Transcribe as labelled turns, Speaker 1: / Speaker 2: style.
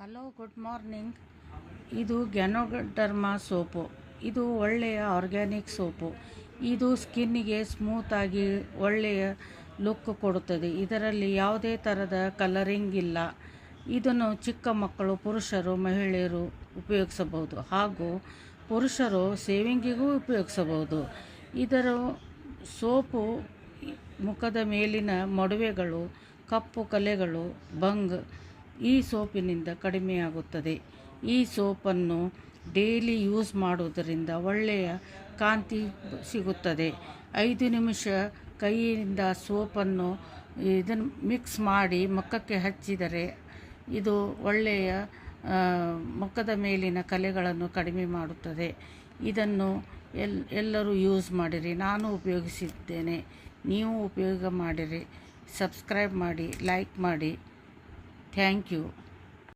Speaker 1: Hello, good morning. ಇದು ganoderma soap. ಇದು ಒಳ್ಳೆಯ ಆರ್ಗ್ಯಾನಿಕ್ ಸೋಪು. ಇದು ಸ್ಕಿನ್ನಿಗೆ ಸ್ಮೂತಾಗಿ ಒಳ್ಳೆಯ ಲುಕ್ ಕೊಡುತ್ತದೆ. ಇದರಲ್ಲಿ ಯಾವುದೇ ಥರದ ಕಲರಿಂಗ್ ಇಲ್ಲ. ಇದನ್ನು ಚಿಕ್ಕ ಮಕ್ಕಳು, ಪುರುಷರು, ಮಹಿಳೆಯರು ಉಪಯೋಗಿಸಬಹುದು ಹಾಗೂ ಪುರುಷರು ಸೇವಿಂಗಿಗೂ ಉಪಯೋಗಿಸಬಹುದು. ಇದರ ಸೋಪು ಮುಖದ ಮೇಲಿನ ಮೊಡವೆಗಳು, ಕಪ್ಪು ಕಲೆಗಳು, ಬಂಗ್ ಈ ಸೋಪಿನಿಂದ ಕಡಿಮೆಯಾಗುತ್ತದೆ. ಈ ಸೋಪನ್ನು ಡೈಲಿ ಯೂಸ್ ಮಾಡುವುದರಿಂದ ಒಳ್ಳೆಯ ಕಾಂತಿ ಸಿಗುತ್ತದೆ. 5 ನಿಮಿಷ ಕೈಯಿಂದ ಸೋಪನ್ನು ಇದನ್ನು ಮಿಕ್ಸ್ ಮಾಡಿ ಮುಖಕ್ಕೆ ಹಚ್ಚಿದರೆ ಇದು ಒಳ್ಳೆಯ ಮುಖದ ಮೇಲಿನ ಕಲೆಗಳನ್ನು ಕಡಿಮೆ ಮಾಡುತ್ತದೆ. ಇದನ್ನು ಎಲ್ಲರೂ ಯೂಸ್ ಮಾಡಿರಿ. ನಾನು ಉಪಯೋಗಿಸಿದ್ದೇನೆ, ನೀವು ಉಪಯೋಗ ಮಾಡಿರಿ. ಸಬ್ಸ್ಕ್ರೈಬ್ ಮಾಡಿ, ಲೈಕ್ ಮಾಡಿ. Thank you.